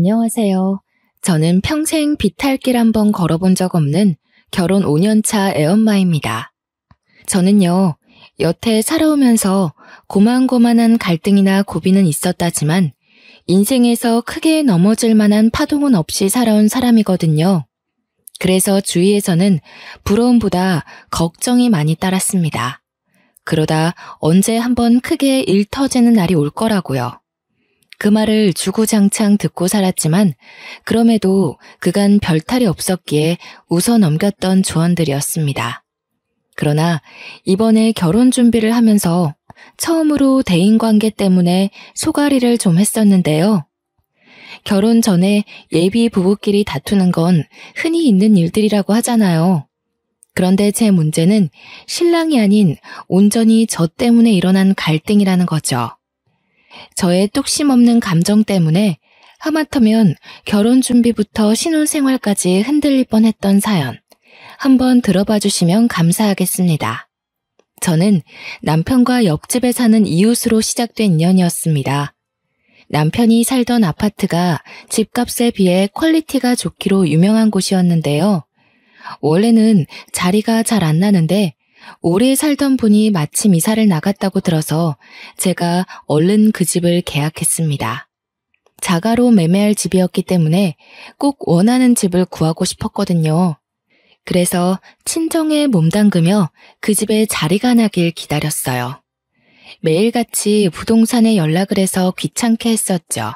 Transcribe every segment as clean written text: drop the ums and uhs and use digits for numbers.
안녕하세요. 저는 평생 비탈길 한번 걸어본 적 없는 결혼 5년차 애엄마입니다. 저는요, 여태 살아오면서 고만고만한 갈등이나 고비는 있었다지만 인생에서 크게 넘어질 만한 파동은 없이 살아온 사람이거든요. 그래서 주위에서는 부러움보다 걱정이 많이 따랐습니다. 그러다 언제 한번 크게 일 터지는 날이 올 거라고요. 그 말을 주구장창 듣고 살았지만 그럼에도 그간 별탈이 없었기에 웃어 넘겼던 조언들이었습니다. 그러나 이번에 결혼 준비를 하면서 처음으로 대인관계 때문에 소가리를 좀 했었는데요. 결혼 전에 예비 부부끼리 다투는 건 흔히 있는 일들이라고 하잖아요. 그런데 제 문제는 신랑이 아닌 온전히 저 때문에 일어난 갈등이라는 거죠. 저의 뚝심 없는 감정 때문에 하마터면 결혼 준비부터 신혼생활까지 흔들릴 뻔했던 사연, 한번 들어봐 주시면 감사하겠습니다. 저는 남편과 옆집에 사는 이웃으로 시작된 인연이었습니다. 남편이 살던 아파트가 집값에 비해 퀄리티가 좋기로 유명한 곳이었는데요. 원래는 자리가 잘 안 나는데 오래 살던 분이 마침 이사를 나갔다고 들어서 제가 얼른 그 집을 계약했습니다. 자가로 매매할 집이었기 때문에 꼭 원하는 집을 구하고 싶었거든요. 그래서 친정에 몸담그며 그 집에 자리가 나길 기다렸어요. 매일같이 부동산에 연락을 해서 귀찮게 했었죠.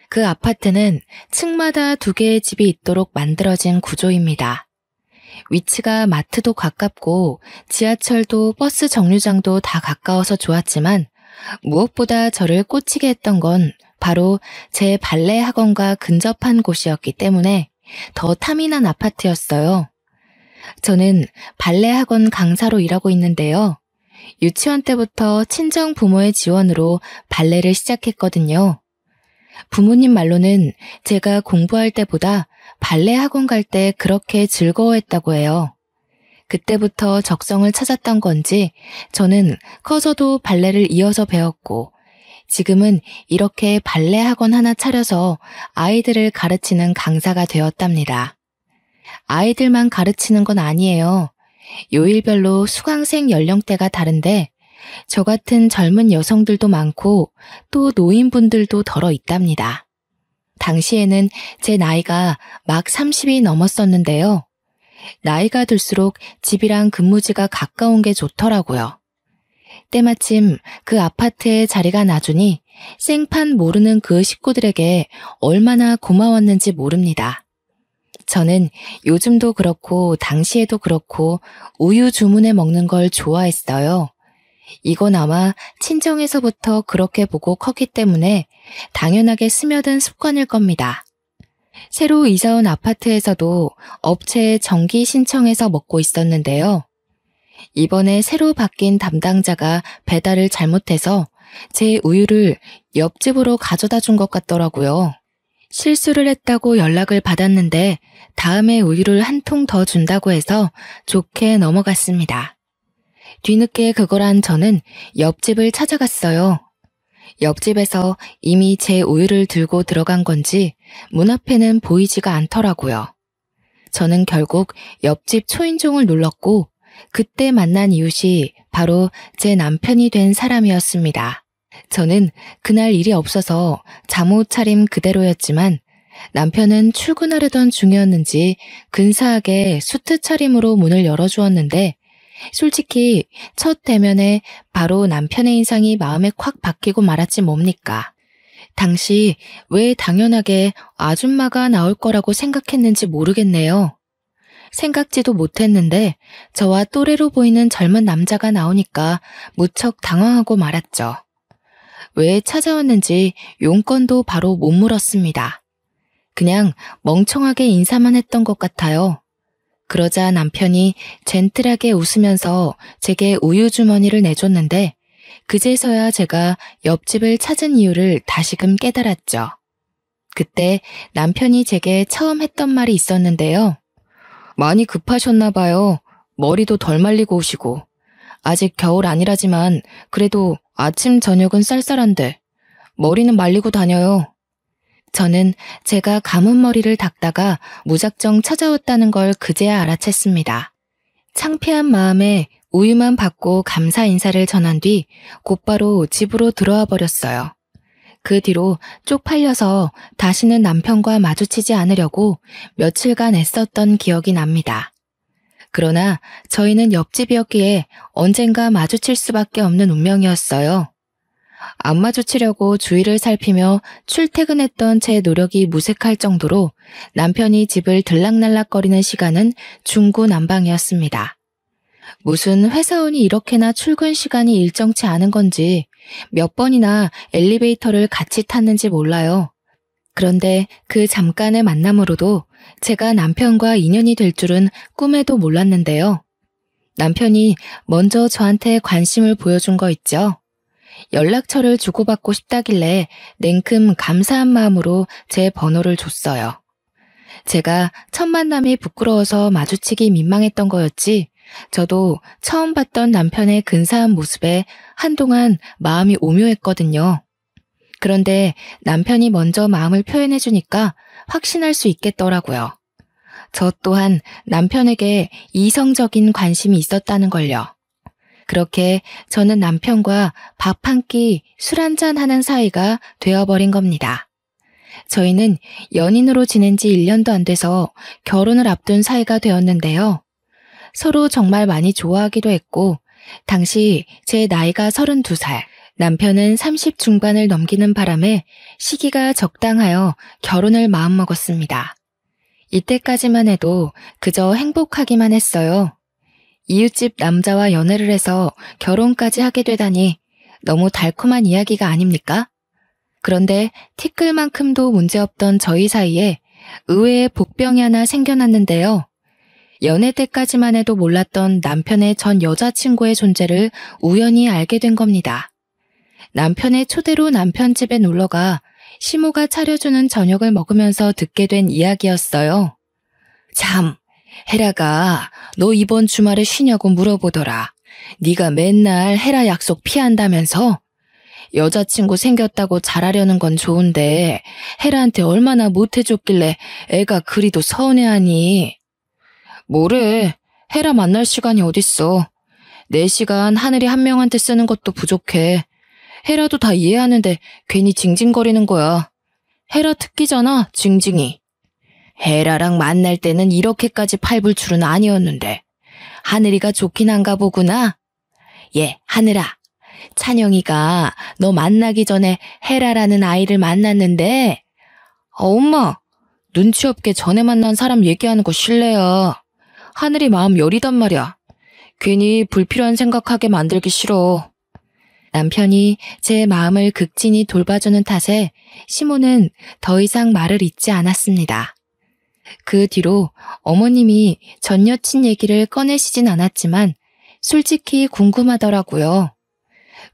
그 아파트는 층마다 2개의 집이 있도록 만들어진 구조입니다. 위치가 마트도 가깝고 지하철도 버스 정류장도 다 가까워서 좋았지만 무엇보다 저를 꽂히게 했던 건 바로 제 발레 학원과 근접한 곳이었기 때문에 더 탐이 난 아파트였어요. 저는 발레 학원 강사로 일하고 있는데요. 유치원 때부터 친정 부모의 지원으로 발레를 시작했거든요. 부모님 말로는 제가 공부할 때보다 발레 학원 갈 때 그렇게 즐거워했다고 해요. 그때부터 적성을 찾았던 건지 저는 커서도 발레를 이어서 배웠고 지금은 이렇게 발레 학원 하나 차려서 아이들을 가르치는 강사가 되었답니다. 아이들만 가르치는 건 아니에요. 요일별로 수강생 연령대가 다른데 저 같은 젊은 여성들도 많고 또 노인분들도 덜어 있답니다. 당시에는 제 나이가 막 30이 넘었었는데요. 나이가 들수록 집이랑 근무지가 가까운 게 좋더라고요. 때마침 그 아파트에 자리가 나주니 생판 모르는 그 식구들에게 얼마나 고마웠는지 모릅니다. 저는 요즘도 그렇고 당시에도 그렇고 우유 주문해 먹는 걸 좋아했어요. 이건 아마 친정에서부터 그렇게 보고 컸기 때문에 당연하게 스며든 습관일 겁니다. 새로 이사온 아파트에서도 업체에 정기 신청해서 먹고 있었는데요. 이번에 새로 바뀐 담당자가 배달을 잘못해서 제 우유를 옆집으로 가져다 준 것 같더라고요. 실수를 했다고 연락을 받았는데 다음에 우유를 한 통 더 준다고 해서 좋게 넘어갔습니다. 뒤늦게 그걸 한 저는 옆집을 찾아갔어요. 옆집에서 이미 제 우유를 들고 들어간 건지 문 앞에는 보이지가 않더라고요. 저는 결국 옆집 초인종을 눌렀고 그때 만난 이웃이 바로 제 남편이 된 사람이었습니다. 저는 그날 일이 없어서 잠옷 차림 그대로였지만 남편은 출근하려던 중이었는지 근사하게 수트 차림으로 문을 열어주었는데 솔직히 첫 대면에 바로 남편의 인상이 마음에 콱 박히고 말았지 뭡니까. 당시 왜 당연하게 아줌마가 나올 거라고 생각했는지 모르겠네요. 생각지도 못했는데 저와 또래로 보이는 젊은 남자가 나오니까 무척 당황하고 말았죠. 왜 찾아왔는지 용건도 바로 못 물었습니다. 그냥 멍청하게 인사만 했던 것 같아요. 그러자 남편이 젠틀하게 웃으면서 제게 우유 주머니를 내줬는데 그제서야 제가 옆집을 찾은 이유를 다시금 깨달았죠. 그때 남편이 제게 처음 했던 말이 있었는데요. 많이 급하셨나 봐요. 머리도 덜 말리고 오시고. 아직 겨울 아니라지만 그래도 아침 저녁은 쌀쌀한데 머리는 말리고 다녀요. 저는 제가 감은 머리를 닦다가 무작정 찾아왔다는 걸 그제야 알아챘습니다. 창피한 마음에 우유만 받고 감사 인사를 전한 뒤 곧바로 집으로 들어와 버렸어요. 그 뒤로 쪽팔려서 다시는 남편과 마주치지 않으려고 며칠간 애썼던 기억이 납니다. 그러나 저희는 옆집이었기에 언젠가 마주칠 수밖에 없는 운명이었어요. 안 마주치려고 주위를 살피며 출퇴근했던 제 노력이 무색할 정도로 남편이 집을 들락날락거리는 시간은 중구난방이었습니다. 무슨 회사원이 이렇게나 출근 시간이 일정치 않은 건지 몇 번이나 엘리베이터를 같이 탔는지 몰라요. 그런데 그 잠깐의 만남으로도 제가 남편과 인연이 될 줄은 꿈에도 몰랐는데요. 남편이 먼저 저한테 관심을 보여준 거 있죠. 연락처를 주고받고 싶다길래 냉큼 감사한 마음으로 제 번호를 줬어요. 제가 첫 만남이 부끄러워서 마주치기 민망했던 거였지 저도 처음 봤던 남편의 근사한 모습에 한동안 마음이 오묘했거든요. 그런데 남편이 먼저 마음을 표현해주니까 확신할 수 있겠더라고요. 저 또한 남편에게 이성적인 관심이 있었다는 걸요. 그렇게 저는 남편과 밥 한 끼, 술 한잔 하는 사이가 되어버린 겁니다. 저희는 연인으로 지낸 지 1년도 안 돼서 결혼을 앞둔 사이가 되었는데요. 서로 정말 많이 좋아하기도 했고 당시 제 나이가 32살, 남편은 30 중반을 넘기는 바람에 시기가 적당하여 결혼을 마음먹었습니다. 이때까지만 해도 그저 행복하기만 했어요. 이웃집 남자와 연애를 해서 결혼까지 하게 되다니 너무 달콤한 이야기가 아닙니까? 그런데 티끌만큼도 문제없던 저희 사이에 의외의 복병이 하나 생겨났는데요. 연애 때까지만 해도 몰랐던 남편의 전 여자친구의 존재를 우연히 알게 된 겁니다. 남편의 초대로 남편 집에 놀러가 시모가 차려주는 저녁을 먹으면서 듣게 된 이야기였어요. 참, 헤라가 너 이번 주말에 쉬냐고 물어보더라. 네가 맨날 헤라 약속 피한다면서? 여자친구 생겼다고 잘하려는 건 좋은데 헤라한테 얼마나 못해줬길래 애가 그리도 서운해하니? 뭐래, 헤라 만날 시간이 어딨어. 내 시간 하늘이 한 명한테 쓰는 것도 부족해. 헤라도 다 이해하는데 괜히 징징거리는 거야. 헤라 특기잖아, 징징이. 헤라랑 만날 때는 이렇게까지 팔불 줄은 아니었는데 하늘이가 좋긴 한가 보구나. 예, 하늘아. 찬영이가 너 만나기 전에 헤라라는 아이를 만났는데 엄마, 눈치 없게 전에 만난 사람 얘기하는 거 실례야. 하늘이 마음 여리단 말이야. 괜히 불필요한 생각하게 만들기 싫어. 남편이 제 마음을 극진히 돌봐주는 탓에 시모는 더 이상 말을 잇지 않았습니다. 그 뒤로 어머님이 전 여친 얘기를 꺼내시진 않았지만 솔직히 궁금하더라고요.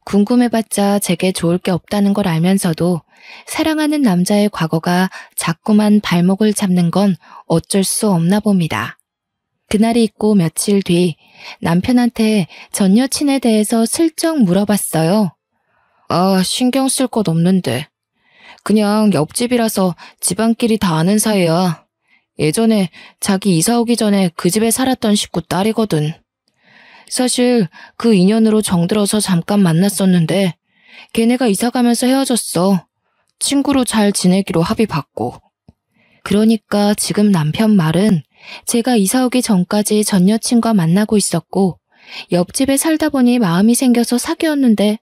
궁금해봤자 제게 좋을 게 없다는 걸 알면서도 사랑하는 남자의 과거가 자꾸만 발목을 잡는 건 어쩔 수 없나 봅니다. 그날이 있고 며칠 뒤 남편한테 전 여친에 대해서 슬쩍 물어봤어요. 아, 신경 쓸 것 없는데. 그냥 옆집이라서 집안끼리 다 아는 사이야. 예전에 자기 이사 오기 전에 그 집에 살았던 식구 딸이거든. 사실 그 인연으로 정들어서 잠깐 만났었는데 걔네가 이사 가면서 헤어졌어. 친구로 잘 지내기로 합의봤고. 그러니까 지금 남편 말은 제가 이사 오기 전까지 전 여친과 만나고 있었고 옆집에 살다 보니 마음이 생겨서 사귀었는데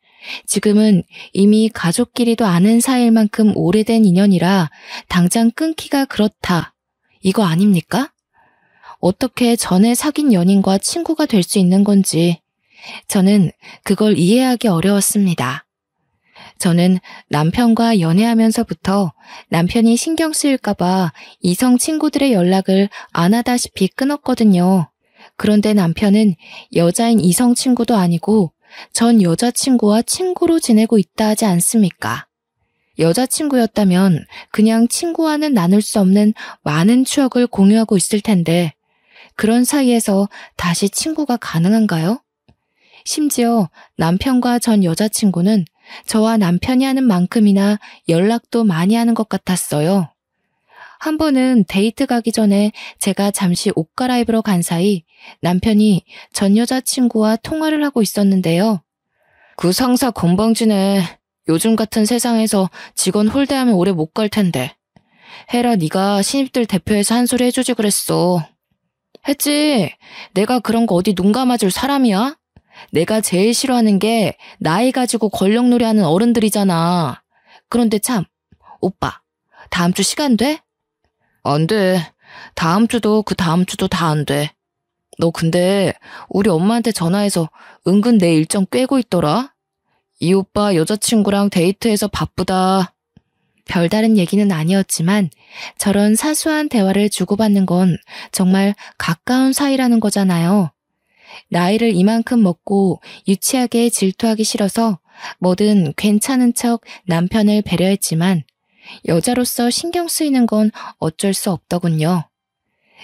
지금은 이미 가족끼리도 아는 사이일 만큼 오래된 인연이라 당장 끊기가 그렇다. 이거 아닙니까? 어떻게 전에 사귄 연인과 친구가 될 수 있는 건지 저는 그걸 이해하기 어려웠습니다. 저는 남편과 연애하면서부터 남편이 신경 쓰일까봐 이성 친구들의 연락을 안 하다시피 끊었거든요. 그런데 남편은 여자인 이성 친구도 아니고 전 여자친구와 친구로 지내고 있다 하지 않습니까? 여자친구였다면 그냥 친구와는 나눌 수 없는 많은 추억을 공유하고 있을 텐데 그런 사이에서 다시 친구가 가능한가요? 심지어 남편과 전 여자친구는 저와 남편이 하는 만큼이나 연락도 많이 하는 것 같았어요. 한 번은 데이트 가기 전에 제가 잠시 옷 갈아입으러 간 사이 남편이 전 여자친구와 통화를 하고 있었는데요. 그 상사 건방지네. 요즘 같은 세상에서 직원 홀대하면 오래 못 갈 텐데. 헤라, 네가 신입들 대표해서 한 소리 해주지 그랬어. 했지. 내가 그런 거 어디 눈 감아줄 사람이야? 내가 제일 싫어하는 게 나이 가지고 권력놀이 하는 어른들이잖아. 그런데 참, 오빠, 다음 주 시간 돼? 안 돼. 다음 주도 그 다음 주도 다 안 돼. 너 근데 우리 엄마한테 전화해서 은근 내 일정 꿰고 있더라? 이 오빠 여자친구랑 데이트해서 바쁘다. 별다른 얘기는 아니었지만 저런 사소한 대화를 주고받는 건 정말 가까운 사이라는 거잖아요. 나이를 이만큼 먹고 유치하게 질투하기 싫어서 뭐든 괜찮은 척 남편을 배려했지만 여자로서 신경 쓰이는 건 어쩔 수 없더군요.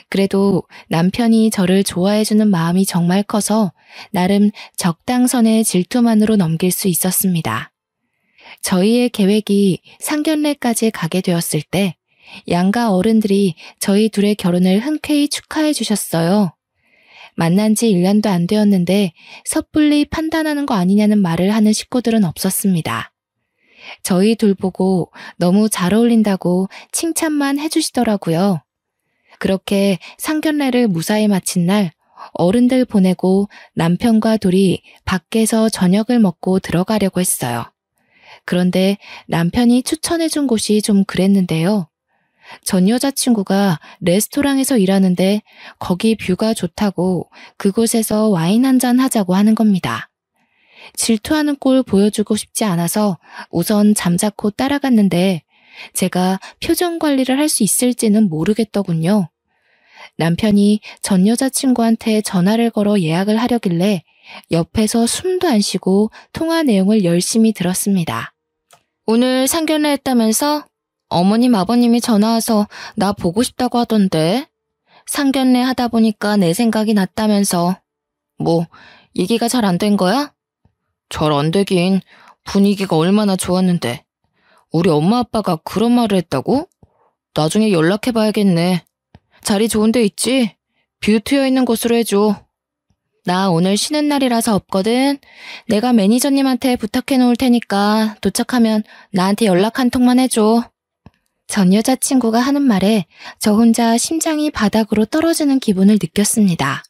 그래도 남편이 저를 좋아해주는 마음이 정말 커서 나름 적당선의 질투만으로 넘길 수 있었습니다. 저희의 계획이 상견례까지 가게 되었을 때 양가 어른들이 저희 둘의 결혼을 흔쾌히 축하해 주셨어요. 만난 지 1년도 안 되었는데 섣불리 판단하는 거 아니냐는 말을 하는 식구들은 없었습니다. 저희 둘 보고 너무 잘 어울린다고 칭찬만 해주시더라고요. 그렇게 상견례를 무사히 마친 날 어른들 보내고 남편과 둘이 밖에서 저녁을 먹고 들어가려고 했어요. 그런데 남편이 추천해준 곳이 좀 그랬는데요. 전 여자친구가 레스토랑에서 일하는데 거기 뷰가 좋다고 그곳에서 와인 한잔 하자고 하는 겁니다. 질투하는 꼴 보여주고 싶지 않아서 우선 잠자코 따라갔는데 제가 표정 관리를 할 수 있을지는 모르겠더군요. 남편이 전 여자친구한테 전화를 걸어 예약을 하려길래 옆에서 숨도 안 쉬고 통화 내용을 열심히 들었습니다. 오늘 상견례 했다면서? 어머님 아버님이 전화와서 나 보고 싶다고 하던데. 상견례 하다 보니까 내 생각이 났다면서. 뭐 얘기가 잘 안 된 거야? 잘 안 되긴. 분위기가 얼마나 좋았는데. 우리 엄마 아빠가 그런 말을 했다고? 나중에 연락해봐야겠네. 자리 좋은 데 있지? 뷰 트여 있는 곳으로 해줘. 나 오늘 쉬는 날이라서 없거든. 내가 매니저님한테 부탁해 놓을 테니까 도착하면 나한테 연락 한 통만 해줘. 전 여자친구가 하는 말에 저 혼자 심장이 바닥으로 떨어지는 기분을 느꼈습니다.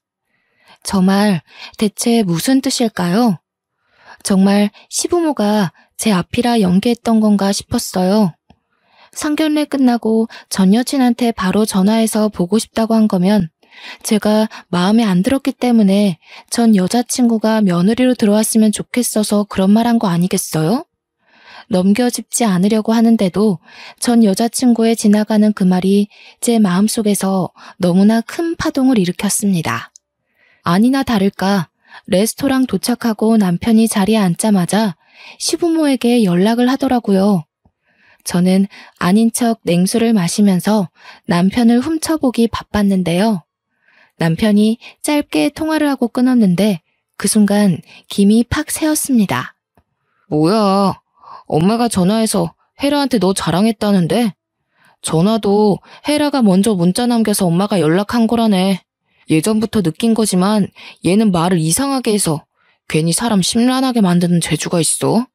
저 말 대체 무슨 뜻일까요? 정말 시부모가 제 앞이라 연기했던 건가 싶었어요. 상견례 끝나고 전 여친한테 바로 전화해서 보고 싶다고 한 거면 제가 마음에 안 들었기 때문에 전 여자친구가 며느리로 들어왔으면 좋겠어서 그런 말 한 거 아니겠어요? 넘겨짚지 않으려고 하는데도 전 여자친구의 지나가는 그 말이 제 마음속에서 너무나 큰 파동을 일으켰습니다. 아니나 다를까 레스토랑 도착하고 남편이 자리에 앉자마자 시부모에게 연락을 하더라고요. 저는 아닌 척 냉수를 마시면서 남편을 훔쳐보기 바빴는데요. 남편이 짧게 통화를 하고 끊었는데 그 순간 김이 팍 새었습니다. 뭐야, 엄마가 전화해서 헤라한테 너 자랑했다는데? 전화도 헤라가 먼저 문자 남겨서 엄마가 연락한 거라네. 예전부터 느낀 거지만 얘는 말을 이상하게 해서 괜히 사람 심란하게 만드는 재주가 있어.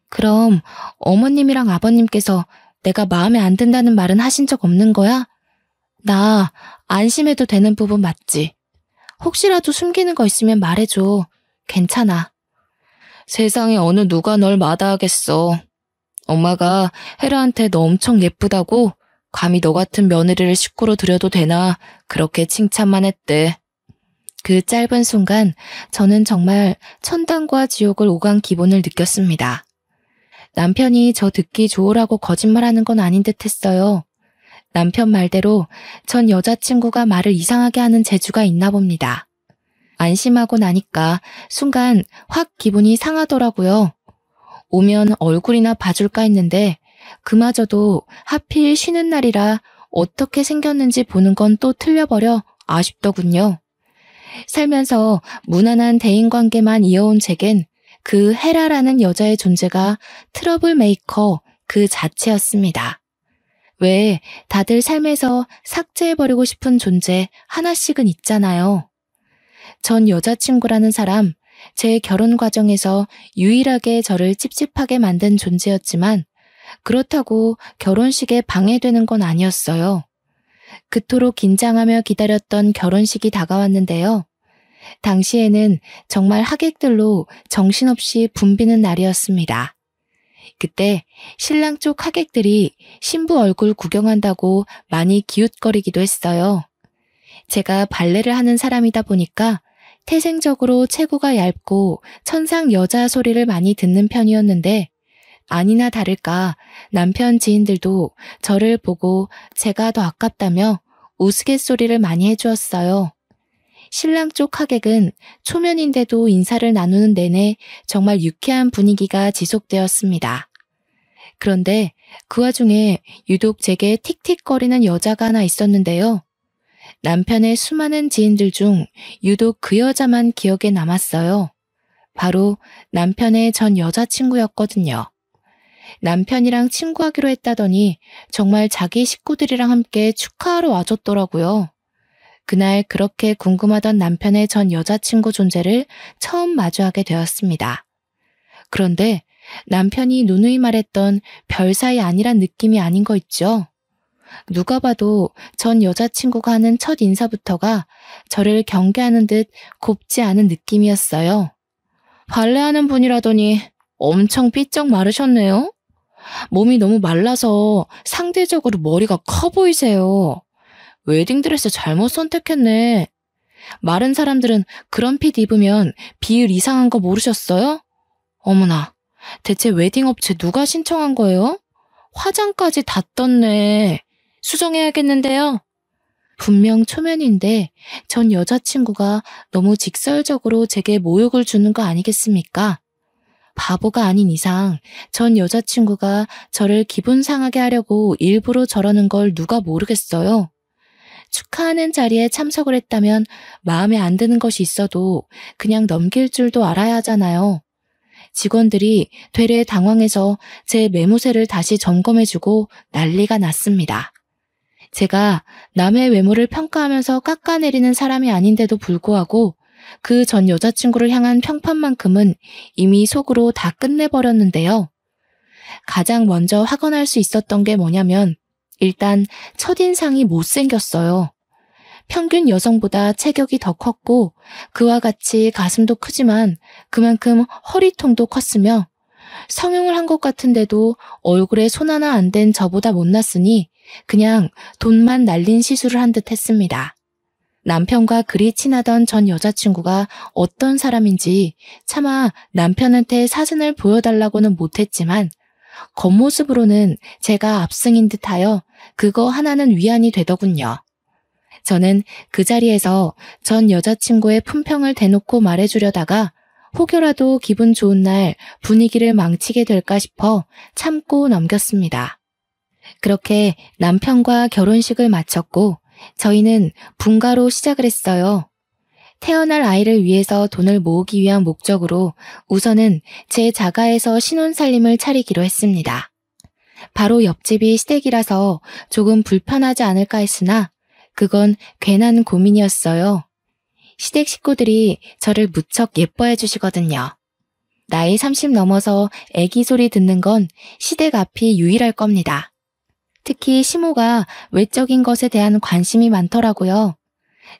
그럼 어머님이랑 아버님께서 내가 마음에 안 든다는 말은 하신 적 없는 거야? 나 안심해도 되는 부분 맞지? 혹시라도 숨기는 거 있으면 말해줘. 괜찮아. 세상에 어느 누가 널 마다하겠어. 엄마가 헤라한테 너 엄청 예쁘다고 감히 너 같은 며느리를 식구로 들여도 되나 그렇게 칭찬만 했대. 그 짧은 순간 저는 정말 천당과 지옥을 오간 기분을 느꼈습니다. 남편이 저 듣기 좋으라고 거짓말하는 건 아닌 듯 했어요. 남편 말대로 전 여자친구가 말을 이상하게 하는 재주가 있나 봅니다. 안심하고 나니까 순간 확 기분이 상하더라고요. 오면 얼굴이나 봐줄까 했는데 그마저도 하필 쉬는 날이라 어떻게 생겼는지 보는 건 또 틀려버려 아쉽더군요. 살면서 무난한 대인관계만 이어온 제겐 그 헤라라는 여자의 존재가 트러블 메이커 그 자체였습니다. 왜 다들 삶에서 삭제해버리고 싶은 존재 하나씩은 있잖아요. 전 여자친구라는 사람, 제 결혼 과정에서 유일하게 저를 찝찝하게 만든 존재였지만 그렇다고 결혼식에 방해되는 건 아니었어요. 그토록 긴장하며 기다렸던 결혼식이 다가왔는데요. 당시에는 정말 하객들로 정신없이 붐비는 날이었습니다. 그때 신랑 쪽 하객들이 신부 얼굴 구경한다고 많이 기웃거리기도 했어요. 제가 발레를 하는 사람이다 보니까 태생적으로 체구가 얇고 천상 여자 소리를 많이 듣는 편이었는데 아니나 다를까 남편 지인들도 저를 보고 제가 더 아깝다며 우스갯소리를 많이 해주었어요. 신랑 쪽 하객은 초면인데도 인사를 나누는 내내 정말 유쾌한 분위기가 지속되었습니다. 그런데 그 와중에 유독 제게 틱틱거리는 여자가 하나 있었는데요. 남편의 수많은 지인들 중 유독 그 여자만 기억에 남았어요. 바로 남편의 전 여자친구였거든요. 남편이랑 친구하기로 했다더니 정말 자기 식구들이랑 함께 축하하러 와줬더라고요. 그날 그렇게 궁금하던 남편의 전 여자친구 존재를 처음 마주하게 되었습니다. 그런데 남편이 누누이 말했던 별 사이 아니란 느낌이 아닌 거 있죠? 누가 봐도 전 여자친구가 하는 첫 인사부터가 저를 경계하는 듯 곱지 않은 느낌이었어요. 발레하는 분이라더니 엄청 삐쩍 마르셨네요. 몸이 너무 말라서 상대적으로 머리가 커 보이세요. 웨딩드레스 잘못 선택했네. 마른 사람들은 그런 핏 입으면 비율 이상한 거 모르셨어요? 어머나, 대체 웨딩업체 누가 신청한 거예요? 화장까지 다 떴네. 수정해야겠는데요. 분명 초면인데 전 여자친구가 너무 직설적으로 제게 모욕을 주는 거 아니겠습니까? 바보가 아닌 이상 전 여자친구가 저를 기분 상하게 하려고 일부러 저러는 걸 누가 모르겠어요. 축하하는 자리에 참석을 했다면 마음에 안 드는 것이 있어도 그냥 넘길 줄도 알아야 하잖아요. 직원들이 되레 당황해서 제 매무새를 다시 점검해주고 난리가 났습니다. 제가 남의 외모를 평가하면서 깎아내리는 사람이 아닌데도 불구하고 그 전 여자친구를 향한 평판만큼은 이미 속으로 다 끝내버렸는데요. 가장 먼저 확언할 수 있었던 게 뭐냐면 일단 첫인상이 못생겼어요. 평균 여성보다 체격이 더 컸고 그와 같이 가슴도 크지만 그만큼 허리통도 컸으며 성형을 한 것 같은데도 얼굴에 손 하나 안 댄 저보다 못났으니 그냥 돈만 날린 시술을 한 듯 했습니다. 남편과 그리 친하던 전 여자친구가 어떤 사람인지 차마 남편한테 사진을 보여달라고는 못했지만 겉모습으로는 제가 압승인 듯하여 그거 하나는 위안이 되더군요. 저는 그 자리에서 전 여자친구의 품평을 대놓고 말해주려다가 혹여라도 기분 좋은 날 분위기를 망치게 될까 싶어 참고 넘겼습니다. 그렇게 남편과 결혼식을 마쳤고 저희는 분가로 시작을 했어요. 태어날 아이를 위해서 돈을 모으기 위한 목적으로 우선은 제 자가에서 신혼살림을 차리기로 했습니다. 바로 옆집이 시댁이라서 조금 불편하지 않을까 했으나 그건 괜한 고민이었어요. 시댁 식구들이 저를 무척 예뻐해 주시거든요. 나이 30 넘어서 애기 소리 듣는 건 시댁 앞이 유일할 겁니다. 특히 시모가 외적인 것에 대한 관심이 많더라고요.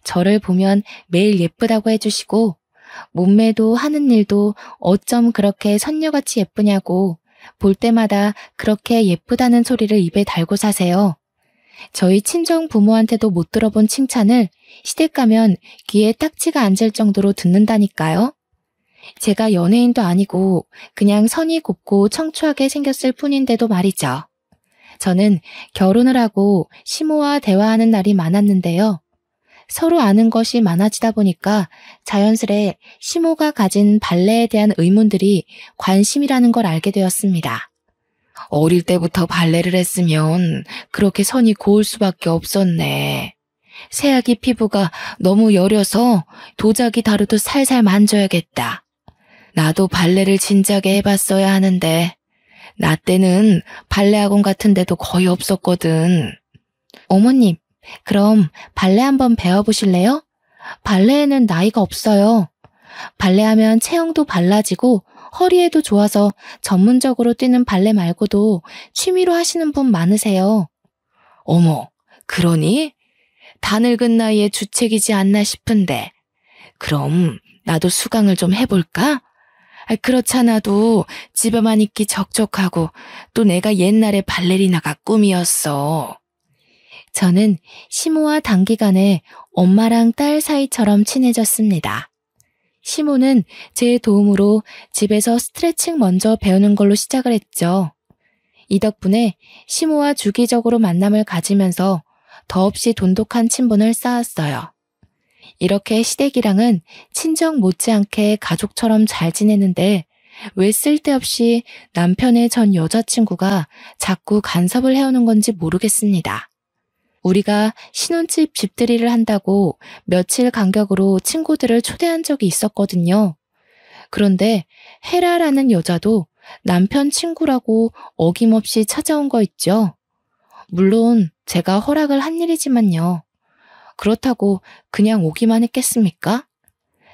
저를 보면 매일 예쁘다고 해주시고 몸매도 하는 일도 어쩜 그렇게 선녀같이 예쁘냐고 볼 때마다 그렇게 예쁘다는 소리를 입에 달고 사세요. 저희 친정 부모한테도 못 들어본 칭찬을 시댁 가면 귀에 딱지가 앉을 정도로 듣는다니까요. 제가 연예인도 아니고 그냥 선이 곱고 청초하게 생겼을 뿐인데도 말이죠. 저는 결혼을 하고 시모와 대화하는 날이 많았는데요. 서로 아는 것이 많아지다 보니까 자연스레 시모가 가진 발레에 대한 의문들이 관심이라는 걸 알게 되었습니다. 어릴 때부터 발레를 했으면 그렇게 선이 고울 수밖에 없었네. 새아기 피부가 너무 여려서 도자기 다루듯 살살 만져야겠다. 나도 발레를 진작에 해봤어야 하는데 나 때는 발레 학원 같은 데도 거의 없었거든. 어머님, 그럼 발레 한번 배워보실래요? 발레에는 나이가 없어요. 발레하면 체형도 발라지고 허리에도 좋아서 전문적으로 뛰는 발레 말고도 취미로 하시는 분 많으세요. 어머, 그러니? 다 늙은 나이에 주책이지 않나 싶은데. 그럼 나도 수강을 좀 해볼까? 그렇잖아도 집에만 있기 적적하고 또 내가 옛날에 발레리나가 꿈이었어. 저는 시모와 단기간에 엄마랑 딸 사이처럼 친해졌습니다. 시모는 제 도움으로 집에서 스트레칭 먼저 배우는 걸로 시작을 했죠. 이 덕분에 시모와 주기적으로 만남을 가지면서 더없이 돈독한 친분을 쌓았어요. 이렇게 시댁이랑은 친정 못지않게 가족처럼 잘 지내는데 왜 쓸데없이 남편의 전 여자친구가 자꾸 간섭을 해오는 건지 모르겠습니다. 우리가 신혼집 집들이를 한다고 며칠 간격으로 친구들을 초대한 적이 있었거든요. 그런데 헤라라는 여자도 남편 친구라고 어김없이 찾아온 거 있죠. 물론 제가 허락을 한 일이지만요. 그렇다고 그냥 오기만 했겠습니까?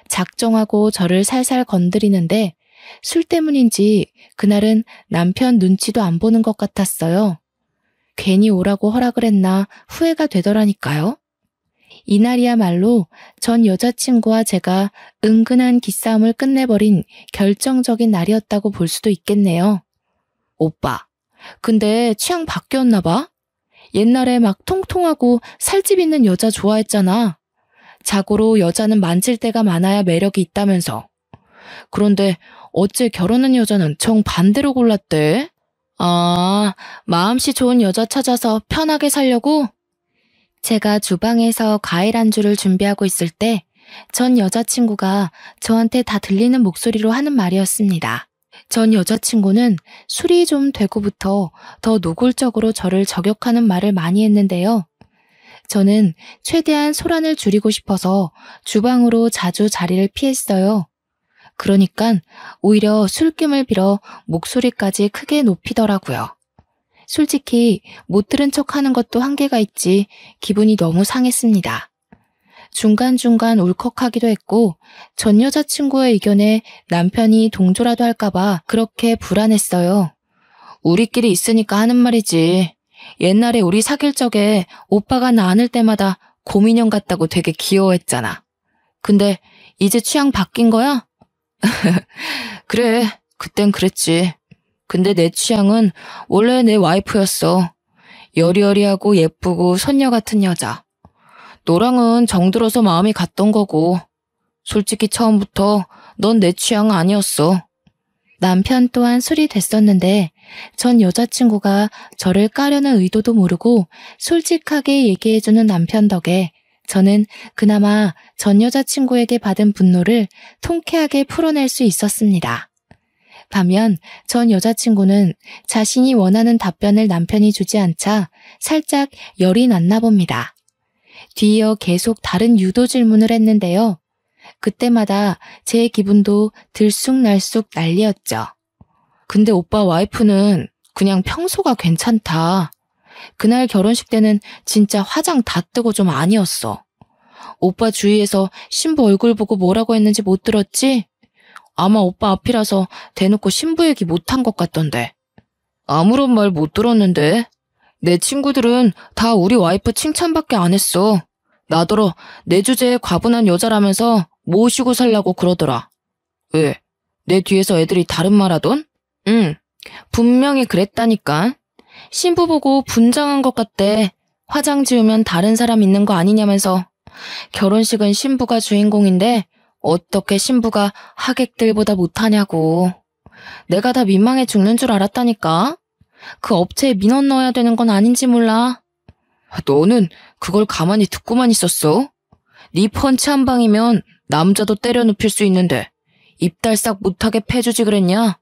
작정하고 저를 살살 건드리는데 술 때문인지 그날은 남편 눈치도 안 보는 것 같았어요. 괜히 오라고 허락을 했나 후회가 되더라니까요. 이날이야말로 전 여자친구와 제가 은근한 기싸움을 끝내버린 결정적인 날이었다고 볼 수도 있겠네요. 오빠, 근데 취향 바뀌었나 봐? 옛날에 막 통통하고 살집 있는 여자 좋아했잖아. 자고로 여자는 만질 때가 많아야 매력이 있다면서. 그런데 어째 결혼한 여자는 정반대로 골랐대? 아, 마음씨 좋은 여자 찾아서 편하게 살려고? 제가 주방에서 과일 안주를 준비하고 있을 때 전 여자친구가 저한테 다 들리는 목소리로 하는 말이었습니다. 전 여자친구는 술이 좀 되고부터 더 노골적으로 저를 저격하는 말을 많이 했는데요. 저는 최대한 소란을 줄이고 싶어서 주방으로 자주 자리를 피했어요. 그러니까 오히려 술김을 빌어 목소리까지 크게 높이더라고요. 솔직히 못 들은 척하는 것도 한계가 있지 기분이 너무 상했습니다. 중간중간 울컥하기도 했고 전 여자친구의 의견에 남편이 동조라도 할까봐 그렇게 불안했어요. 우리끼리 있으니까 하는 말이지. 옛날에 우리 사귈 적에 오빠가 나 안을 때마다 곰인형 같다고 되게 귀여워했잖아. 근데 이제 취향 바뀐 거야? 그래, 그땐 그랬지. 근데 내 취향은 원래 내 와이프였어. 여리여리하고 예쁘고 손녀 같은 여자. 너랑은 정들어서 마음이 갔던 거고. 솔직히 처음부터 넌 내 취향 아니었어. 남편 또한 술이 됐었는데 전 여자친구가 저를 까려는 의도도 모르고 솔직하게 얘기해주는 남편 덕에 저는 그나마 전 여자친구에게 받은 분노를 통쾌하게 풀어낼 수 있었습니다. 반면 전 여자친구는 자신이 원하는 답변을 남편이 주지 않자 살짝 열이 났나 봅니다. 뒤이어 계속 다른 유도 질문을 했는데요. 그때마다 제 기분도 들쑥날쑥 난리였죠. 근데 오빠 와이프는 그냥 평소가 괜찮다. 그날 결혼식 때는 진짜 화장 다 뜨고 좀 아니었어. 오빠 주위에서 신부 얼굴 보고 뭐라고 했는지 못 들었지? 아마 오빠 앞이라서 대놓고 신부 얘기 못한 것 같던데. 아무런 말 못 들었는데. 내 친구들은 다 우리 와이프 칭찬밖에 안 했어. 나더러 내 주제에 과분한 여자라면서 모시고 살라고 그러더라. 왜? 내 뒤에서 애들이 다른 말 하던? 응, 분명히 그랬다니까. 신부 보고 분장한 것 같대. 화장 지우면 다른 사람 있는 거 아니냐면서. 결혼식은 신부가 주인공인데 어떻게 신부가 하객들보다 못하냐고. 내가 다 민망해 죽는 줄 알았다니까. 그 업체에 민원 넣어야 되는 건 아닌지 몰라. 너는 그걸 가만히 듣고만 있었어? 네 펀치 한 방이면 남자도 때려 눕힐 수 있는데 입달싹 못하게 패주지 그랬냐?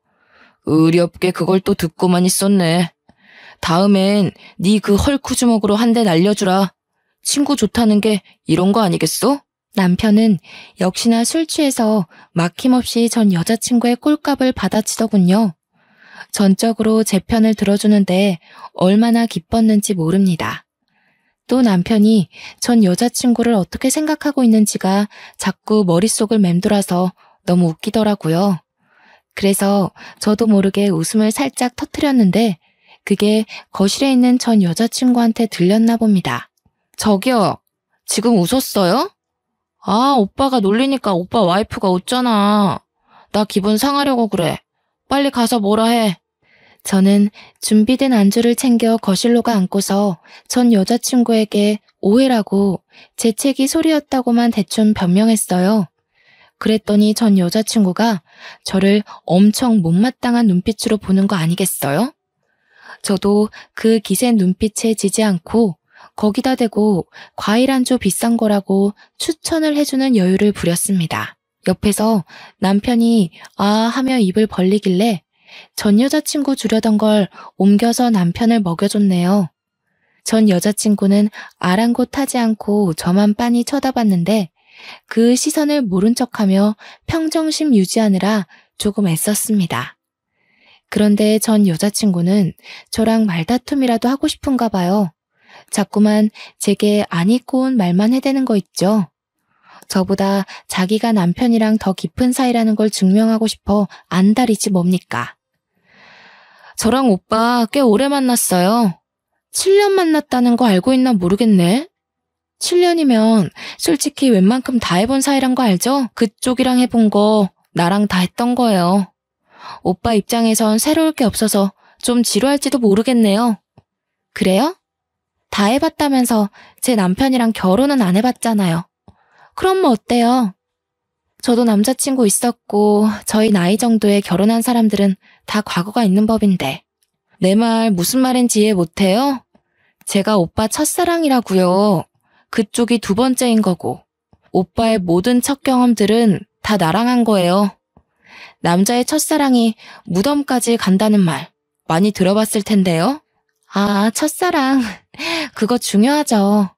의리 없게 그걸 또 듣고만 있었네. 다음엔 네 그 헐크 주먹으로 한 대 날려주라. 친구 좋다는 게 이런 거 아니겠어? 남편은 역시나 술 취해서 막힘없이 전 여자친구의 꼴값을 받아치더군요. 전적으로 제 편을 들어주는데 얼마나 기뻤는지 모릅니다. 또 남편이 전 여자친구를 어떻게 생각하고 있는지가 자꾸 머릿속을 맴돌아서 너무 웃기더라고요. 그래서 저도 모르게 웃음을 살짝 터뜨렸는데 그게 거실에 있는 전 여자친구한테 들렸나 봅니다. 저기요, 지금 웃었어요? 아, 오빠가 놀리니까 오빠 와이프가 웃잖아. 나 기분 상하려고 그래. 빨리 가서 뭐라 해. 저는 준비된 안주를 챙겨 거실로 가 앉고서 전 여자친구에게 오해라고 재채기 소리였다고만 대충 변명했어요. 그랬더니 전 여자친구가 저를 엄청 못마땅한 눈빛으로 보는 거 아니겠어요? 저도 그 기센 눈빛에 지지 않고 거기다 대고 과일 안주 비싼 거라고 추천을 해주는 여유를 부렸습니다. 옆에서 남편이 아 하며 입을 벌리길래 전 여자친구 주려던 걸 옮겨서 남편을 먹여줬네요. 전 여자친구는 아랑곳하지 않고 저만 빤히 쳐다봤는데 그 시선을 모른 척하며 평정심 유지하느라 조금 애썼습니다. 그런데 전 여자친구는 저랑 말다툼이라도 하고 싶은가 봐요. 자꾸만 제게 안 잊고 온 말만 해대는 거 있죠. 저보다 자기가 남편이랑 더 깊은 사이라는 걸 증명하고 싶어 안달이지 뭡니까? 저랑 오빠 꽤 오래 만났어요. 7년 만났다는 거 알고 있나 모르겠네. 7년이면 솔직히 웬만큼 다 해본 사이란 거 알죠? 그쪽이랑 해본 거 나랑 다 했던 거예요. 오빠 입장에선 새로울 게 없어서 좀 지루할지도 모르겠네요. 그래요? 다 해봤다면서 제 남편이랑 결혼은 안 해봤잖아요. 그럼 뭐 어때요? 저도 남자친구 있었고 저희 나이 정도에 결혼한 사람들은 다 과거가 있는 법인데. 내 말 무슨 말인지 이해 못해요? 제가 오빠 첫사랑이라고요. 그쪽이 두 번째인 거고. 오빠의 모든 첫 경험들은 다 나랑 한 거예요. 남자의 첫사랑이 무덤까지 간다는 말 많이 들어봤을 텐데요. 아, 첫사랑. 그거 중요하죠.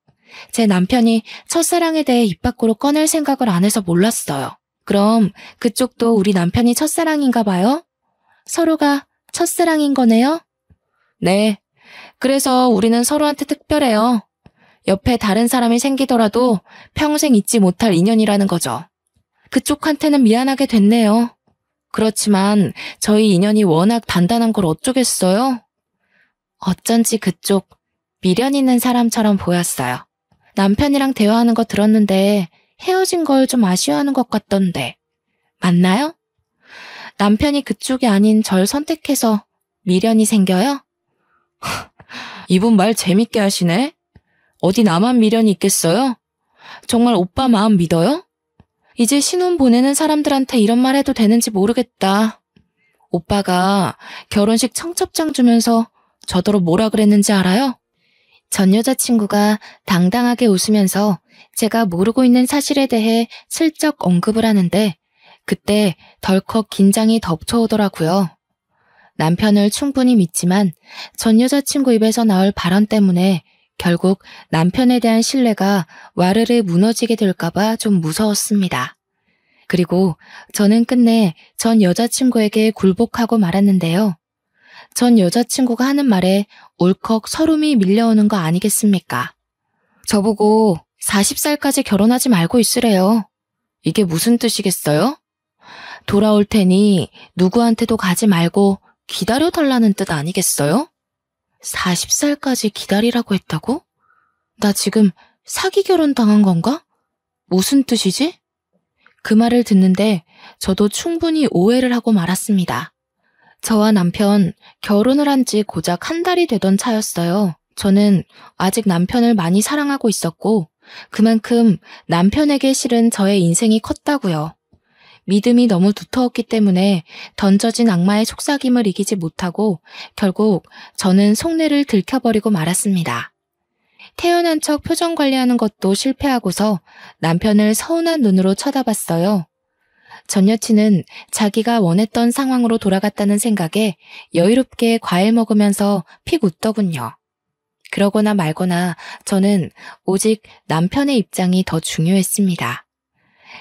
제 남편이 첫사랑에 대해 입 밖으로 꺼낼 생각을 안 해서 몰랐어요. 그럼 그쪽도 우리 남편이 첫사랑인가 봐요? 서로가 첫사랑인 거네요? 네. 그래서 우리는 서로한테 특별해요. 옆에 다른 사람이 생기더라도 평생 잊지 못할 인연이라는 거죠. 그쪽한테는 미안하게 됐네요. 그렇지만 저희 인연이 워낙 단단한 걸 어쩌겠어요? 어쩐지 그쪽 미련 있는 사람처럼 보였어요. 남편이랑 대화하는 거 들었는데 헤어진 걸 좀 아쉬워하는 것 같던데. 맞나요? 남편이 그쪽이 아닌 절 선택해서 미련이 생겨요? 이분 말 재밌게 하시네. 어디 나만 미련이 있겠어요? 정말 오빠 마음 믿어요? 이제 신혼 보내는 사람들한테 이런 말 해도 되는지 모르겠다. 오빠가 결혼식 청첩장 주면서 저더러 뭐라 그랬는지 알아요? 전 여자친구가 당당하게 웃으면서 제가 모르고 있는 사실에 대해 슬쩍 언급을 하는데 그때 덜컥 긴장이 덮쳐오더라고요. 남편을 충분히 믿지만 전 여자친구 입에서 나올 발언 때문에 결국 남편에 대한 신뢰가 와르르 무너지게 될까봐 좀 무서웠습니다. 그리고 저는 끝내 전 여자친구에게 굴복하고 말았는데요. 전 여자친구가 하는 말에 울컥 서름이 밀려오는 거 아니겠습니까? 저보고 40살까지 결혼하지 말고 있으래요. 이게 무슨 뜻이겠어요? 돌아올 테니 누구한테도 가지 말고 기다려달라는 뜻 아니겠어요? 40살까지 기다리라고 했다고? 나 지금 사기 결혼 당한 건가? 무슨 뜻이지? 그 말을 듣는데 저도 충분히 오해를 하고 말았습니다. 저와 남편 결혼을 한 지 고작 한 달이 되던 차였어요. 저는 아직 남편을 많이 사랑하고 있었고 그만큼 남편에게 실은 저의 인생이 컸다고요. 믿음이 너무 두터웠기 때문에 던져진 악마의 속삭임을 이기지 못하고 결국 저는 속내를 들켜버리고 말았습니다. 태연한 척 표정 관리하는 것도 실패하고서 남편을 서운한 눈으로 쳐다봤어요. 전 여친은 자기가 원했던 상황으로 돌아갔다는 생각에 여유롭게 과일 먹으면서 픽 웃더군요. 그러거나 말거나 저는 오직 남편의 입장이 더 중요했습니다.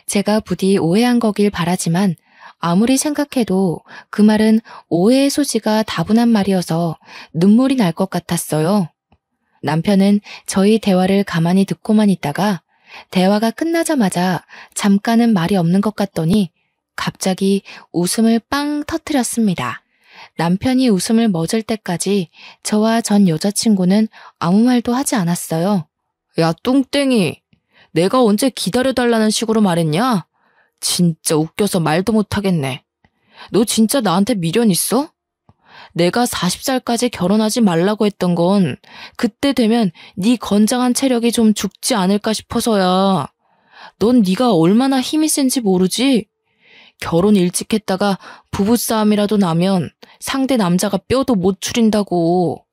제가 부디 오해한 거길 바라지만 아무리 생각해도 그 말은 오해의 소지가 다분한 말이어서 눈물이 날 것 같았어요. 남편은 저희 대화를 가만히 듣고만 있다가 대화가 끝나자마자 잠깐은 말이 없는 것 같더니 갑자기 웃음을 빵 터뜨렸습니다. 남편이 웃음을 멎을 때까지 저와 전 여자친구는 아무 말도 하지 않았어요. 야, 똥땡이. 내가 언제 기다려달라는 식으로 말했냐? 진짜 웃겨서 말도 못하겠네. 너 진짜 나한테 미련 있어? 내가 40살까지 결혼하지 말라고 했던 건 그때 되면 네 건장한 체력이 좀 죽지 않을까 싶어서야. 넌 네가 얼마나 힘이 센지 모르지? 결혼 일찍 했다가 부부싸움이라도 나면 상대 남자가 뼈도 못 추린다고.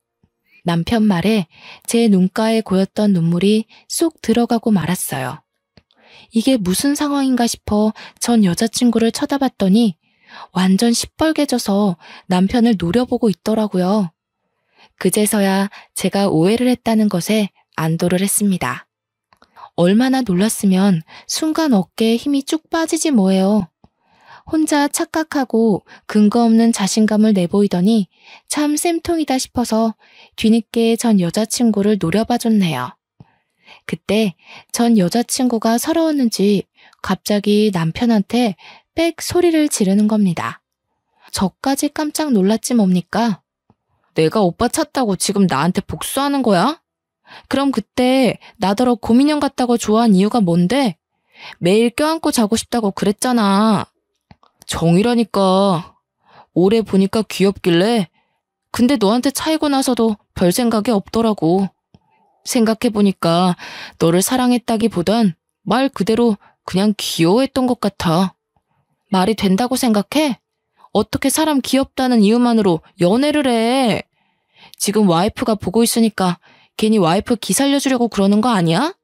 남편 말에 제 눈가에 고였던 눈물이 쏙 들어가고 말았어요. 이게 무슨 상황인가 싶어 전 여자친구를 쳐다봤더니 완전 시뻘개져서 남편을 노려보고 있더라고요. 그제서야 제가 오해를 했다는 것에 안도를 했습니다. 얼마나 놀랐으면 순간 어깨에 힘이 쭉 빠지지 뭐예요. 혼자 착각하고 근거 없는 자신감을 내보이더니 참 쌤통이다 싶어서 뒤늦게 전 여자친구를 노려봐줬네요. 그때 전 여자친구가 서러웠는지 갑자기 남편한테 빽 소리를 지르는 겁니다. 저까지 깜짝 놀랐지 뭡니까? 내가 오빠 찾다고 지금 나한테 복수하는 거야? 그럼 그때 나더러 곰인형 같다고 좋아한 이유가 뭔데? 매일 껴안고 자고 싶다고 그랬잖아. 정이라니까. 오래 보니까 귀엽길래. 근데 너한테 차이고 나서도 별 생각이 없더라고. 생각해보니까 너를 사랑했다기보단 말 그대로 그냥 귀여워했던 것 같아. 말이 된다고 생각해? 어떻게 사람 귀엽다는 이유만으로 연애를 해? 지금 와이프가 보고 있으니까 괜히 와이프 기살려주려고 그러는 거 아니야?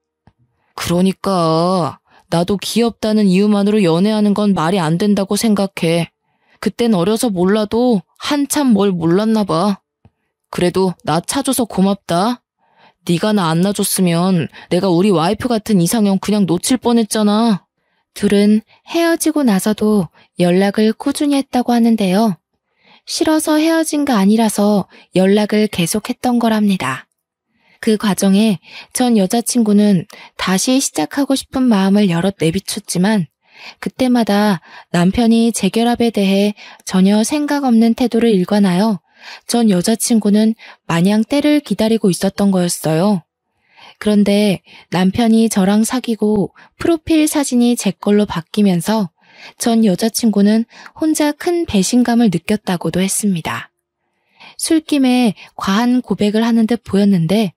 그러니까 나도 귀엽다는 이유만으로 연애하는 건 말이 안 된다고 생각해. 그땐 어려서 몰라도 한참 뭘 몰랐나 봐. 그래도 나 차줘서 고맙다. 네가 나 안 놔줬으면 내가 우리 와이프 같은 이상형 그냥 놓칠 뻔했잖아. 둘은 헤어지고 나서도 연락을 꾸준히 했다고 하는데요. 싫어서 헤어진 거 아니라서 연락을 계속했던 거랍니다. 그 과정에 전 여자친구는 다시 시작하고 싶은 마음을 여럿 내비쳤지만 그때마다 남편이 재결합에 대해 전혀 생각 없는 태도를 일관하여 전 여자친구는 마냥 때를 기다리고 있었던 거였어요. 그런데 남편이 저랑 사귀고 프로필 사진이 제 걸로 바뀌면서 전 여자친구는 혼자 큰 배신감을 느꼈다고도 했습니다. 술김에 과한 고백을 하는 듯 보였는데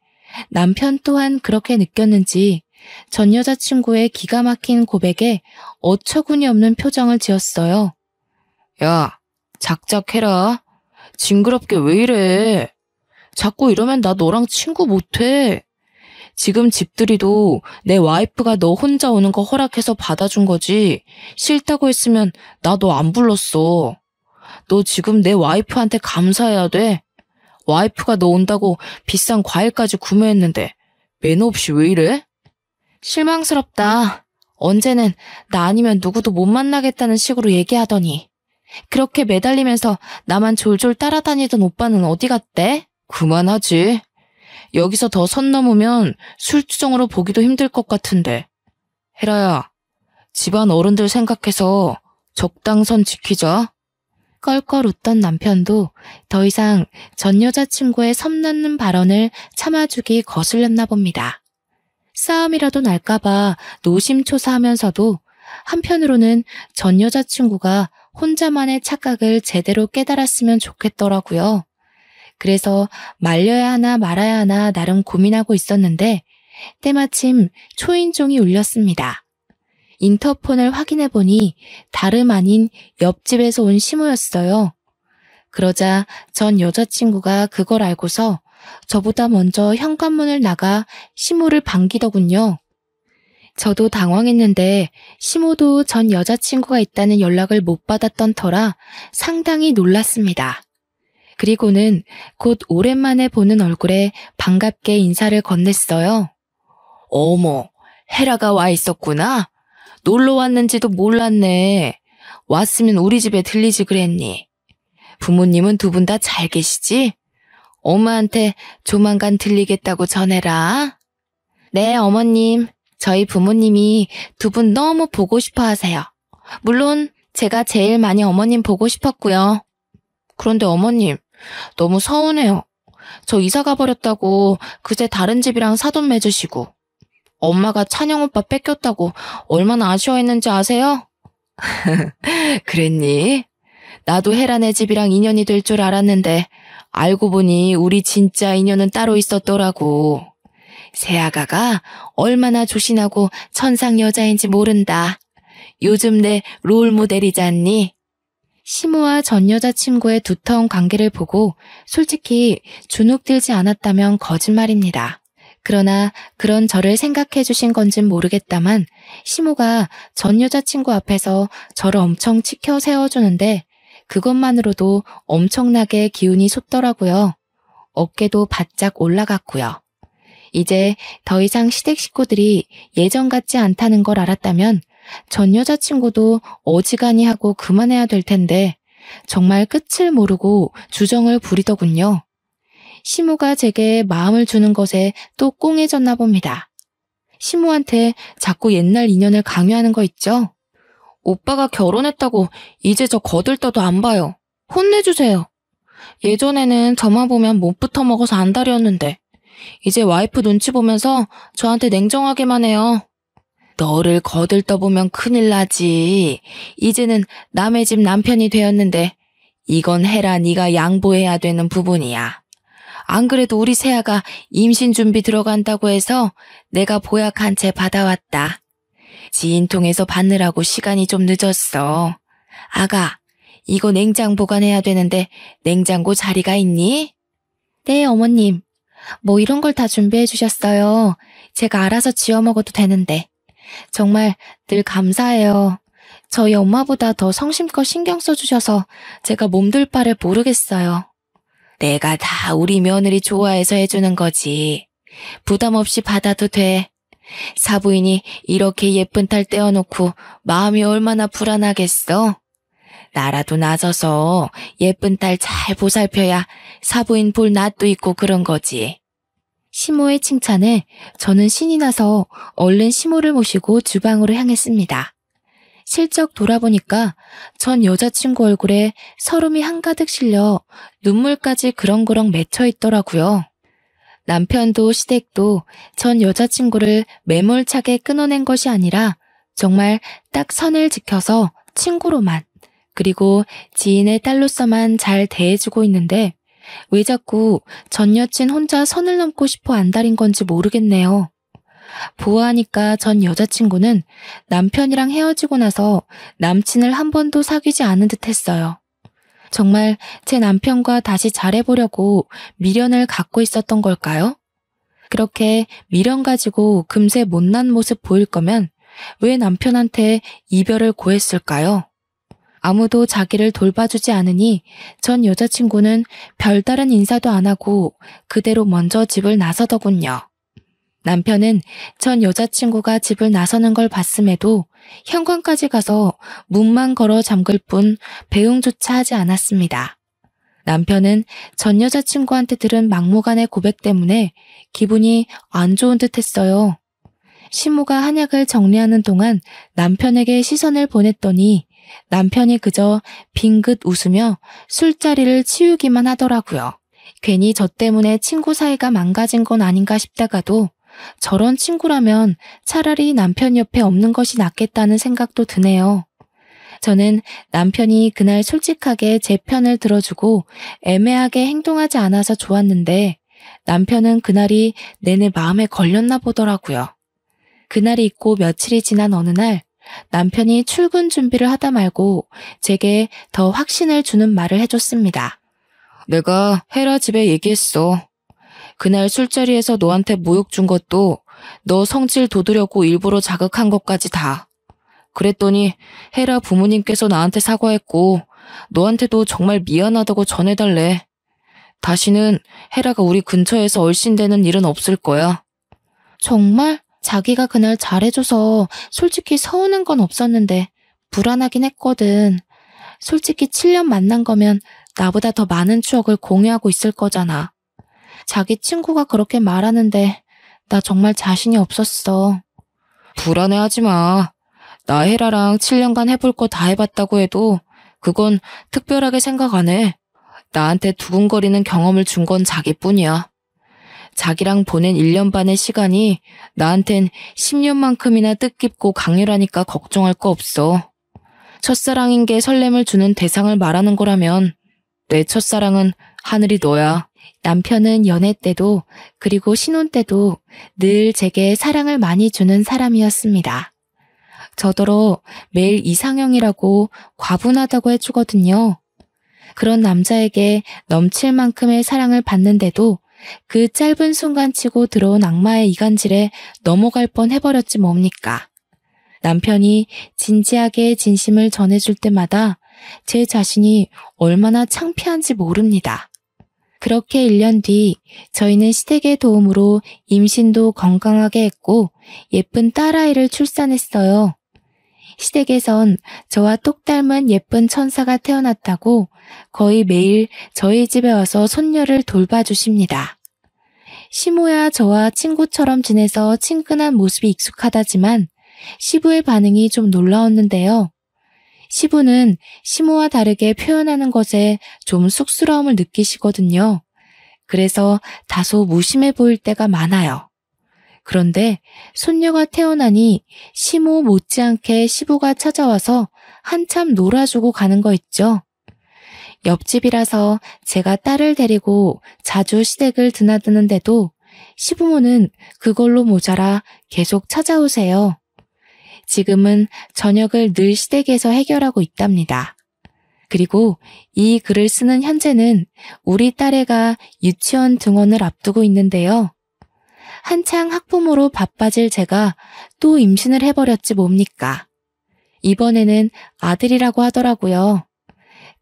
남편 또한 그렇게 느꼈는지 전 여자친구의 기가 막힌 고백에 어처구니 없는 표정을 지었어요. 야, 작작해라. 징그럽게 왜 이래. 자꾸 이러면 나 너랑 친구 못해. 지금 집들이도 내 와이프가 너 혼자 오는 거 허락해서 받아준 거지. 싫다고 했으면 나 너 안 불렀어. 너 지금 내 와이프한테 감사해야 돼. 와이프가 너 온다고 비싼 과일까지 구매했는데 매너 없이 왜 이래? 실망스럽다. 언제는 나 아니면 누구도 못 만나겠다는 식으로 얘기하더니 그렇게 매달리면서 나만 졸졸 따라다니던 오빠는 어디 갔대? 그만하지. 여기서 더 선 넘으면 술주정으로 보기도 힘들 것 같은데. 혜라야, 집안 어른들 생각해서 적당선 지키자. 껄껄 웃던 남편도 더 이상 전 여자친구의 섬나는 발언을 참아주기 거슬렸나 봅니다. 싸움이라도 날까봐 노심초사하면서도 한편으로는 전 여자친구가 혼자만의 착각을 제대로 깨달았으면 좋겠더라고요. 그래서 말려야 하나 말아야 하나 나름 고민하고 있었는데 때마침 초인종이 울렸습니다. 인터폰을 확인해보니 다름 아닌 옆집에서 온 시모였어요. 그러자 전 여자친구가 그걸 알고서 저보다 먼저 현관문을 나가 시모를 반기더군요. 저도 당황했는데 시모도 전 여자친구가 있다는 연락을 못 받았던 터라 상당히 놀랐습니다. 그리고는 곧 오랜만에 보는 얼굴에 반갑게 인사를 건넸어요. 어머, 헤라가 와 있었구나. 놀러 왔는지도 몰랐네. 왔으면 우리 집에 들리지 그랬니? 부모님은 두 분 다 잘 계시지? 엄마한테 조만간 들리겠다고 전해라. 네, 어머님. 저희 부모님이 두 분 너무 보고 싶어 하세요. 물론 제가 제일 많이 어머님 보고 싶었고요. 그런데 어머님, 너무 서운해요. 저 이사 가버렸다고 그새 다른 집이랑 사돈 맺으시고 엄마가 찬영 오빠 뺏겼다고 얼마나 아쉬워했는지 아세요? 그랬니? 나도 혜란의 집이랑 인연이 될 줄 알았는데 알고 보니 우리 진짜 인연은 따로 있었더라고. 새아가가 얼마나 조신하고 천상 여자인지 모른다. 요즘 내 롤모델이잖니? 시모와 전 여자친구의 두터운 관계를 보고 솔직히 주눅들지 않았다면 거짓말입니다. 그러나 그런 저를 생각해 주신 건진 모르겠다만 시모가 전 여자친구 앞에서 저를 엄청 치켜 세워주는데 그것만으로도 엄청나게 기운이 솟더라고요. 어깨도 바짝 올라갔고요. 이제 더 이상 시댁 식구들이 예전 같지 않다는 걸 알았다면 전 여자친구도 어지간히 하고 그만해야 될 텐데 정말 끝을 모르고 주정을 부리더군요. 시모가 제게 마음을 주는 것에 또 꽁해졌나 봅니다. 시모한테 자꾸 옛날 인연을 강요하는 거 있죠? 오빠가 결혼했다고 이제 저 거들떠도 안 봐요. 혼내주세요. 예전에는 저만 보면 못 붙어먹어서 안달이었는데 이제 와이프 눈치 보면서 저한테 냉정하게만 해요. 너를 거들떠보면 큰일 나지. 이제는 남의 집 남편이 되었는데 이건 해라 네가 양보해야 되는 부분이야. 안 그래도 우리 새아가 임신 준비 들어간다고 해서 내가 보약한 채 받아왔다. 지인 통해서 받느라고 시간이 좀 늦었어. 아가, 이거 냉장 보관해야 되는데 냉장고 자리가 있니? 네, 어머님. 뭐 이런 걸 다 준비해 주셨어요. 제가 알아서 지어 먹어도 되는데. 정말 늘 감사해요. 저희 엄마보다 더 성심껏 신경 써주셔서 제가 몸둘 바를 모르겠어요. 내가 다 우리 며느리 좋아해서 해주는 거지. 부담 없이 받아도 돼. 사부인이 이렇게 예쁜 딸 떼어놓고 마음이 얼마나 불안하겠어? 나라도 나서서 예쁜 딸 잘 보살펴야 사부인 볼 낯도 있고 그런 거지. 시모의 칭찬에 저는 신이 나서 얼른 시모를 모시고 주방으로 향했습니다. 실적 돌아보니까 전 여자친구 얼굴에 서름이 한가득 실려 눈물까지 그렁그렁 맺혀 있더라고요. 남편도 시댁도 전 여자친구를 매몰차게 끊어낸 것이 아니라 정말 딱 선을 지켜서 친구로만 그리고 지인의 딸로서만 잘 대해주고 있는데 왜 자꾸 전 여친 혼자 선을 넘고 싶어 안달인 건지 모르겠네요. 보아하니까 전 여자친구는 남편이랑 헤어지고 나서 남친을 한 번도 사귀지 않은 듯 했어요. 정말 제 남편과 다시 잘해보려고 미련을 갖고 있었던 걸까요? 그렇게 미련 가지고 금세 못난 모습 보일 거면 왜 남편한테 이별을 고했을까요? 아무도 자기를 돌봐주지 않으니 전 여자친구는 별다른 인사도 안 하고 그대로 먼저 집을 나서더군요. 남편은 전 여자친구가 집을 나서는 걸 봤음에도 현관까지 가서 문만 걸어 잠글 뿐 배웅조차 하지 않았습니다. 남편은 전 여자친구한테 들은 막무가내 고백 때문에 기분이 안 좋은 듯 했어요. 시모가 한약을 정리하는 동안 남편에게 시선을 보냈더니 남편이 그저 빙긋 웃으며 술자리를 치우기만 하더라고요. 괜히 저 때문에 친구 사이가 망가진 건 아닌가 싶다가도 저런 친구라면 차라리 남편 옆에 없는 것이 낫겠다는 생각도 드네요. 저는 남편이 그날 솔직하게 제 편을 들어주고 애매하게 행동하지 않아서 좋았는데 남편은 그날이 내내 마음에 걸렸나 보더라고요. 그날이 있고 며칠이 지난 어느 날 남편이 출근 준비를 하다 말고 제게 더 확신을 주는 말을 해줬습니다. 내가 헤라 집에 얘기했어. 그날 술자리에서 너한테 모욕 준 것도 너 성질 돋으려고 일부러 자극한 것까지 다. 그랬더니 헤라 부모님께서 나한테 사과했고 너한테도 정말 미안하다고 전해달래. 다시는 헤라가 우리 근처에서 얼씬대는 일은 없을 거야. 정말? 자기가 그날 잘해줘서 솔직히 서운한 건 없었는데 불안하긴 했거든. 솔직히 7년 만난 거면 나보다 더 많은 추억을 공유하고 있을 거잖아. 자기 친구가 그렇게 말하는데 나 정말 자신이 없었어. 불안해하지 마. 나 혜라랑 7년간 해볼 거 다 해봤다고 해도 그건 특별하게 생각 안 해. 나한테 두근거리는 경험을 준 건 자기뿐이야. 자기랑 보낸 1년 반의 시간이 나한텐 10년만큼이나 뜻깊고 강렬하니까 걱정할 거 없어. 첫사랑인 게 설렘을 주는 대상을 말하는 거라면 내 첫사랑은 하늘이 너야. 남편은 연애 때도 그리고 신혼 때도 늘 제게 사랑을 많이 주는 사람이었습니다. 저더러 매일 이상형이라고 과분하다고 해주거든요. 그런 남자에게 넘칠 만큼의 사랑을 받는데도 그 짧은 순간치고 들어온 악마의 이간질에 넘어갈 뻔 해버렸지 뭡니까. 남편이 진지하게 진심을 전해줄 때마다 제 자신이 얼마나 창피한지 모릅니다. 그렇게 1년 뒤 저희는 시댁의 도움으로 임신도 건강하게 했고 예쁜 딸아이를 출산했어요. 시댁에선 저와 똑 닮은 예쁜 천사가 태어났다고 거의 매일 저희 집에 와서 손녀를 돌봐주십니다. 시모야 저와 친구처럼 지내서 친근한 모습이 익숙하다지만 시부의 반응이 좀 놀라웠는데요. 시부는 시모와 다르게 표현하는 것에 좀 쑥스러움을 느끼시거든요. 그래서 다소 무심해 보일 때가 많아요. 그런데 손녀가 태어나니 시모 못지않게 시부가 찾아와서 한참 놀아주고 가는 거 있죠. 옆집이라서 제가 딸을 데리고 자주 시댁을 드나드는데도 시부모는 그걸로 모자라 계속 찾아오세요. 지금은 저녁을 늘 시댁에서 해결하고 있답니다. 그리고 이 글을 쓰는 현재는 우리 딸애가 유치원 등원을 앞두고 있는데요. 한창 학부모로 바빠질 제가 또 임신을 해버렸지 뭡니까. 이번에는 아들이라고 하더라고요.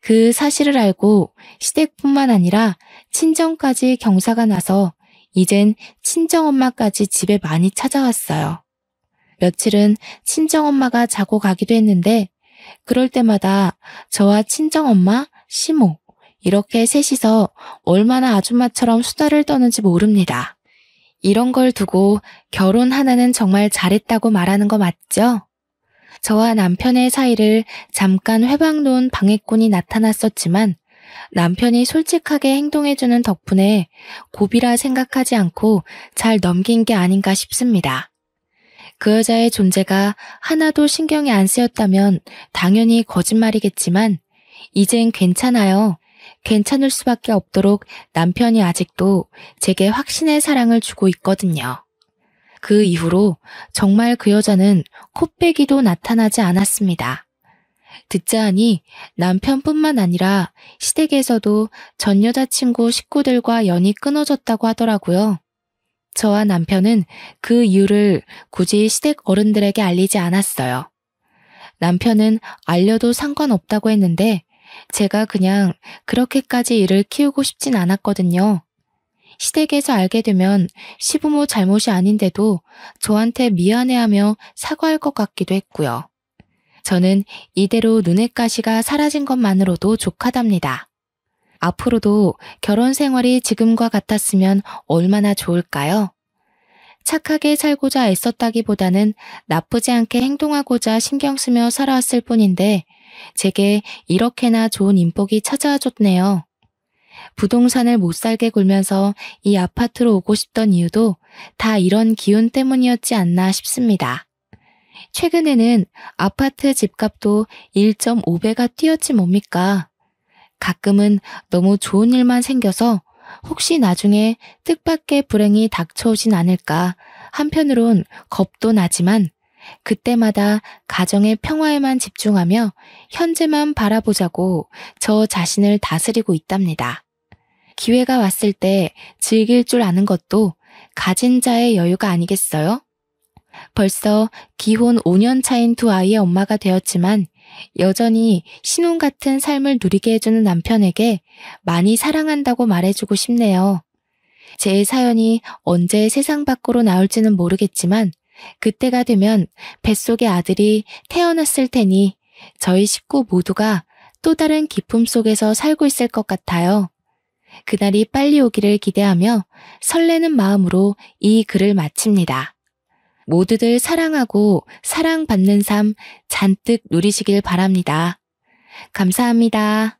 그 사실을 알고 시댁뿐만 아니라 친정까지 경사가 나서 이젠 친정엄마까지 집에 많이 찾아왔어요. 며칠은 친정엄마가 자고 가기도 했는데 그럴 때마다 저와 친정엄마, 시모 이렇게 셋이서 얼마나 아줌마처럼 수다를 떠는지 모릅니다. 이런 걸 두고 결혼 하나는 정말 잘했다고 말하는 거 맞죠? 저와 남편의 사이를 잠깐 회방 놓은 방해꾼이 나타났었지만 남편이 솔직하게 행동해주는 덕분에 고비라 생각하지 않고 잘 넘긴 게 아닌가 싶습니다. 그 여자의 존재가 하나도 신경이 안 쓰였다면 당연히 거짓말이겠지만 이젠 괜찮아요. 괜찮을 수밖에 없도록 남편이 아직도 제게 확신의 사랑을 주고 있거든요. 그 이후로 정말 그 여자는 코빼기도 나타나지 않았습니다. 듣자 하니 남편뿐만 아니라 시댁에서도 전 여자친구 식구들과 연이 끊어졌다고 하더라고요. 저와 남편은 그 이유를 굳이 시댁 어른들에게 알리지 않았어요. 남편은 알려도 상관없다고 했는데 제가 그냥 그렇게까지 일을 키우고 싶진 않았거든요. 시댁에서 알게 되면 시부모 잘못이 아닌데도 저한테 미안해하며 사과할 것 같기도 했고요. 저는 이대로 눈엣 가시가 사라진 것만으로도 족하답니다. 앞으로도 결혼 생활이 지금과 같았으면 얼마나 좋을까요? 착하게 살고자 애썼다기보다는 나쁘지 않게 행동하고자 신경 쓰며 살아왔을 뿐인데 제게 이렇게나 좋은 인복이 찾아와 줬네요. 부동산을 못 살게 굴면서 이 아파트로 오고 싶던 이유도 다 이런 기운 때문이었지 않나 싶습니다. 최근에는 아파트 집값도 1.5배가 뛰었지 뭡니까. 가끔은 너무 좋은 일만 생겨서 혹시 나중에 뜻밖의 불행이 닥쳐오진 않을까 한편으론 겁도 나지만 그때마다 가정의 평화에만 집중하며 현재만 바라보자고 저 자신을 다스리고 있답니다. 기회가 왔을 때 즐길 줄 아는 것도 가진 자의 여유가 아니겠어요? 벌써 기혼 5년 차인 두 아이의 엄마가 되었지만 여전히 신혼 같은 삶을 누리게 해주는 남편에게 많이 사랑한다고 말해주고 싶네요. 제 사연이 언제 세상 밖으로 나올지는 모르겠지만 그때가 되면 뱃속의 아들이 태어났을 테니 저희 식구 모두가 또 다른 기쁨 속에서 살고 있을 것 같아요. 그날이 빨리 오기를 기대하며 설레는 마음으로 이 글을 마칩니다. 모두들 사랑하고 사랑받는 삶 잔뜩 누리시길 바랍니다. 감사합니다.